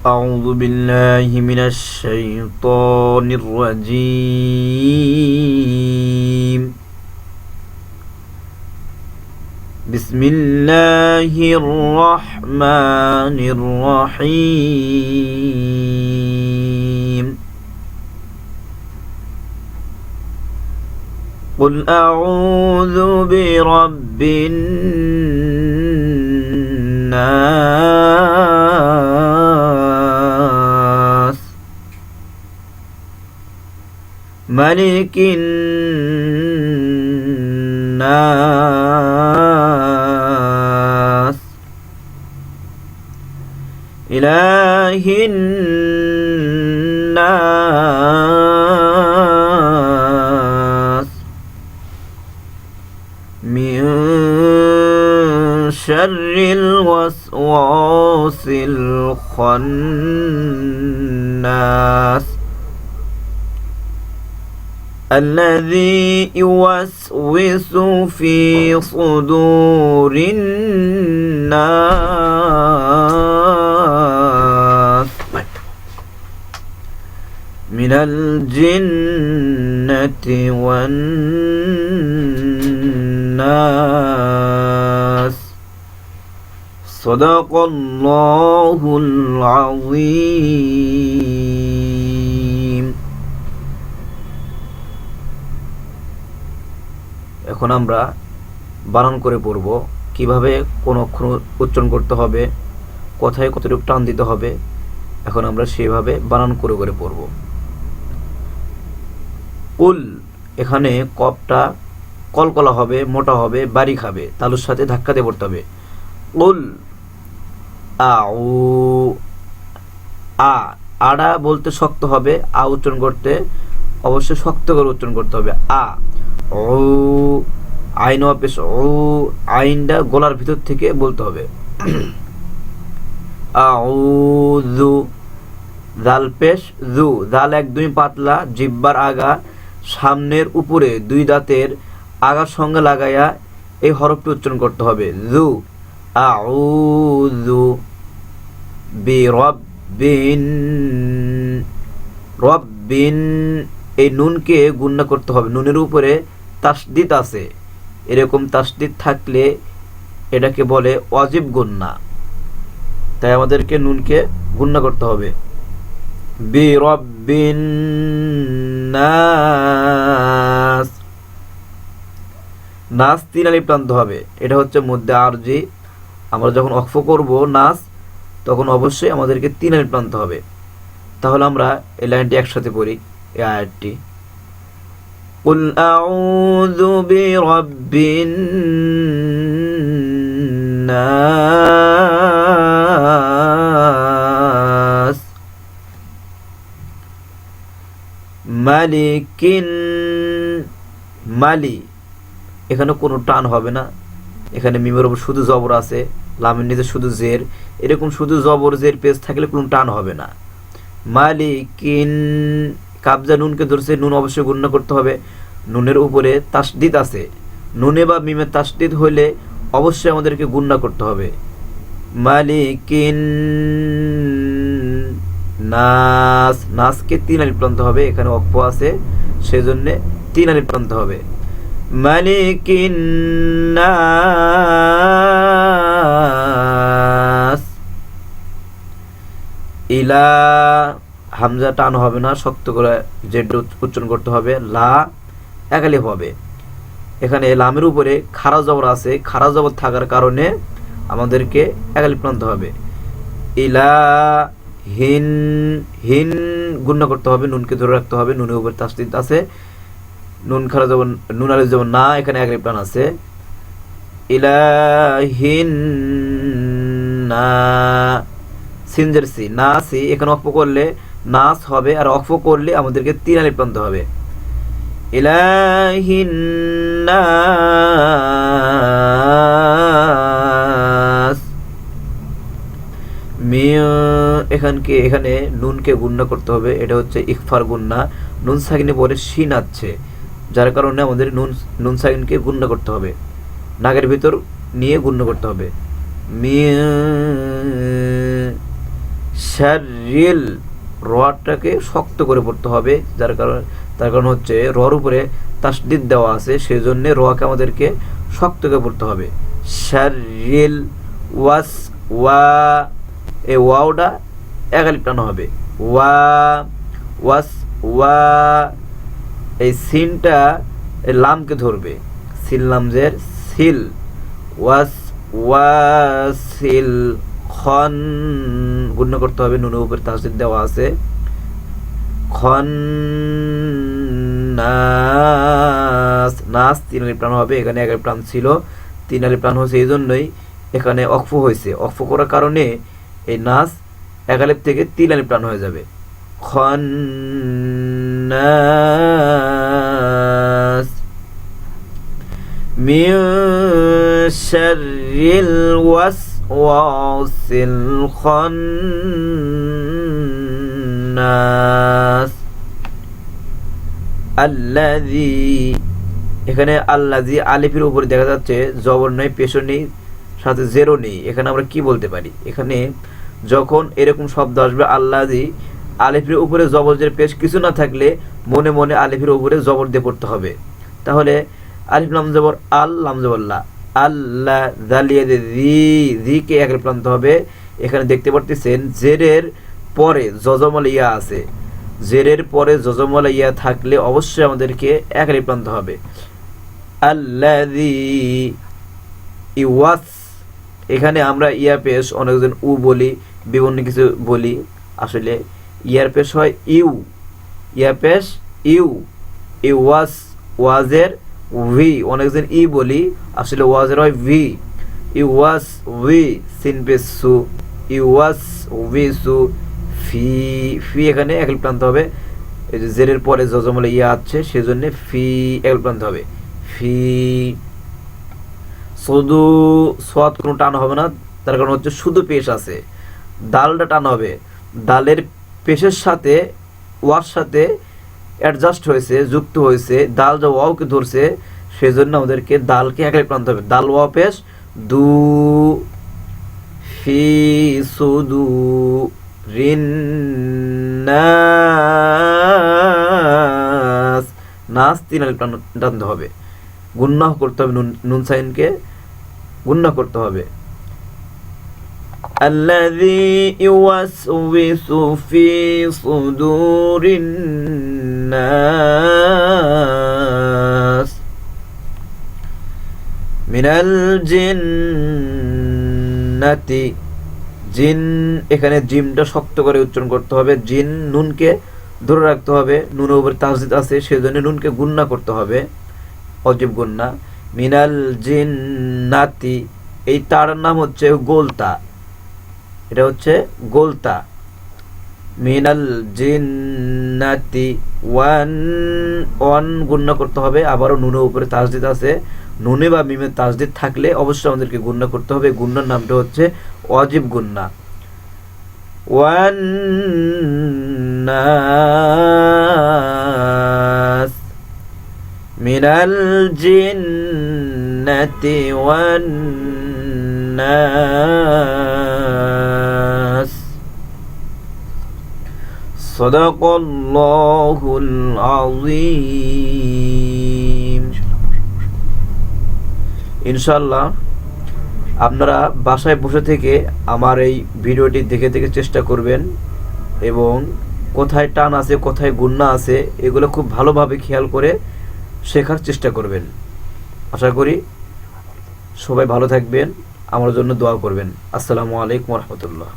أعوذ بالله من الشيطان الرجيم بسم الله الرحمن الرحيم قل أعوذ برب الناس ملك الناس إله الناس من شر الوسواس الخناس الذي يوسوس في صدور الناس من الجنة والناس صدق الله العظيم। এখন আমরা বানান করে পড়ব, কিভাবে কোন অক্ষর উচ্চারণ করতে হবে, কোথায় কতটুকু টান দিতে হবে। এখন আমরা সেভাবে বানান করে করে পড়ব। কুল, এখানে কপটা কলকলা হবে, মোটা হবে, বাড়ি খাবে, তালুর সাথে ধাক্কা দিয়ে পড়তে হবে। কুল আউ, আড়া বলতে শক্ত হবে, আ উচ্চারণ করতে অবশ্যই শক্ত করে উচ্চারণ করতে হবে। আ ও আইন পেশ ও, আইনটা গলার ভিতর থেকে বলতে হবে। আউযু, জাল পেশ জু, জাল একদমই পাতলা, জিহ্বার আগা সামনের উপরে দুই দাঁতের আগার সঙ্গে লাগাইয়া এই হরফটি উচ্চারণ করতে হবে। জু আউযু বিরব্বিন, রব্বিন, এই নুনকে গুণনা করতে হবে। নুনের উপরে তাসদিদ আছে, এরকম তাসদিদ থাকলে এটাকে বলে ওয়াজিব গুণনা, তাই আমাদেরকে নুনকে গুণনা করতে হবে। বিরব্বিন নাস, নাস তিন আলিফ টানতে হবে, এটা হচ্ছে মধ্যে আরজি। আমরা যখন ওয়াকফ করব নাস, তখন অবশ্যই আমাদেরকে তিন আলিফ টানতে হবে। তাহলে আমরা এই লাইনটি একসাথে পড়ি, এই আয়াতটি। কুল আউযু বিরাব্বিন নাস মালিকিন, মালি, এখানে কোনো টান হবে না, এখানে মিমের উপর শুধু জবর আছে, লামের নিচে শুধু জের, এরকম শুধু জবর জের পেজ থাকলে কোনো টান হবে না। মালিকিন, কাবজা নুনকে ধরছে, নুন অবশ্যই গুণনা করতে হবে। নুনের উপরে তাসদিদ আছে, নুনে বা মিমের তাসদিদ হইলে অবশ্যই আমাদেরকে গুণনা করতে হবে। মালিকিন নাস, নাসকে তিন আলিফ টানতে হবে, এখানে অক্ষ আছে সেজন্য তিন আলিফ টানতে হবে। মালিকিন নাস, ইলা, হামজা টান হবে না, শক্ত করে জেড উচ্চারণ করতে হবে। লা এক আলিফ হবে, এখানে লামের উপরে খাড়া জবর আছে, খাড়া জবর থাকার কারণে আমাদেরকে এক আলিফ টানতে হবে। ইলা হিন, হিন গুণনা করতে হবে, নুনকে ধরে রাখতে হবে, নুনের উপরে তাসদিদ আছে, নুন খাড়া জবর, নুন আলিফ জবর না, এখানে এক আলিফ টান আছে। ইলাহিন না, সিনজের সি, না সি, এখানে অক্ফ করলে নাস হবে, আর অক্ফ করলে আমাদেরকে তিন আলিফ টানতে হবে। ইলাহিন নাস, এখানে নুনকে গুণনা করতে হবে, এটা হচ্ছে ইকফার গুণনা, নুন সাকিনে পরে শিন আছে, যার কারণে আমাদের নুন সাকিনকে গুণনা করতে হবে, নাকের ভিতর নিয়ে গুণনা করতে হবে। শাররিল, রটাকে শক্ত করে পড়তে হবে, তার কারণ হচ্ছে রর উপরে তাসদিদ দেওয়া আছে, সেই জন্য রকে আমাদেরকে শক্ত করে পড়তে হবে। শাররিল ওয়াস, ওয়া, এই ওয়াওটা এক আলিফ টানা হবে, ওয়া ওয়াস ওয়া। এই সিনটা এই লামকে ধরবে, সিল লামজের সিল, ওয়াস ওয়াসিল, খন গুণ করতে হবে, নুনের উপর তাসদিদ দেওয়া আছে, খন নাস, নাস 3 আলিফ টান হবে, এখানে 1 আলিফ টান ছিল, 3 আলিফ টান হয়েছে, এই জন্যই এখানে অক্ফ হয়েছে। অক্ফ করার কারণে এই নাস 1 আলিফ থেকে 3 আলিফ টান হয়ে যাবে, খন নাস। মিন শাররিল ওয়াসওয়াসিল খান্নাস আল্লাযী, এখানে আল্লাযী আলিফের উপরে দেখা যাচ্ছে জবর নেই, পেশ নেই, সাথে জেরো নেই। এখানে আমরা কি বলতে পারি, এখানে যখন এরকম শব্দ আসবে আল্লাযী, আলিফের উপরে জবর জের পেশ কিছু না থাকলে মনে মনে আলিফের উপরে জবর দিয়ে পড়তে হবে। তাহলে আলিফ লাম জবর আল, লাম জবর লা, আল্লাহ, জালিয়া জি কে এক আলিফ টানতে হবে। এখানে দেখতে পারতেছেন জেরের পরে জজমল ইয়া আছে, জেরের পরে জজমল ইয়া থাকলে অবশ্যই আমাদেরকে এক আলিফ টানতে হবে। আল্লাযী ইওয়াস, এখানে আমরা ইয়া পেশ অনেকজন উ বলি, বিভিন্ন কিছু বলি, আসলে ইয়ার পেশ হয় ইউ, ইয়া পেশ ইউ, ইওয়াস, ওয়াজের ভি, অনেকজন ই বলি, আসলে ওয়াজের হয় ভি, ইওয়াস ভি, সিন পেশ সু, ইওয়াস ভি সু, ফি, ফি এখানে এক আলিফ টানতে হবে, এই যে জেরের পরে জজমলে ইয়া আছে সেজন্য ফি এক আলিফ টানতে হবে, ফি। শুধু সোয়াদ কোনো টান হবে না, তার কারণ হচ্ছে শুধু পেশ আছে, দালটা টান হবে, দালের পেশের সাথে ওয়ার সাথে অ্যাডজাস্ট হয়েছে, যুক্ত হয়েছে, দাল যা ওয়াওকে ধরছে, সেজন্য আমাদেরকে দালকে এক আলিফ টানতে হবে, দাল ওয়াও পেশ দু, ফি সুদু রিন নাস, নাস 3 আলিফ টানতে হবে, গুন্নাহ করতে হবে, নুন সাইনকে গুন্নাহ করতে হবে। الذي يوسوس في صدور الناس من الجنة, জিন, এখানে জিমটা শক্ত করে উচ্চারণ করতে হবে, জিন নুনকে ধরে রাখতে হবে, নুনের উপরে তাসদিদ আছে সেজন্য নুনকে গুন্না করতে হবে, অজীব গুন্না। মিনাল জিন্নাতি, এই তার নাম হচ্ছে গোলতা, এটা হচ্ছে গোলতা। মিনাল জিন্নাতি, ওয়ান গুন্না করতে হবে, আবারও নুনের উপরে তাসদিদ আছে, নুনে বা মিমে তাসদিদ থাকলে অবশ্যই আমাদেরকে গুন্না করতে হবে, গুন্নার নামটা হচ্ছে অজীব গুন্না। ওয়ান নাস, মিনাল জিন্নাতি ওয়ান নাস। সাদাকাল্লাহুল আযীম। ইনশাআল্লাহ আপনারা বাসায় বসে থেকে আমার এই ভিডিওটি দেখে দেখে চেষ্টা করবেন এবং কোথায় টান আছে কোথায় গুন্না আছে এগুলো খুব ভালোভাবে খেয়াল করে শেখার চেষ্টা করবেন। আশা করি সবাই ভালো থাকবেন, আমার জন্য দোয়া করবেন। আসসালামু আলাইকুম ওয়া রাহমাতুল্লাহ।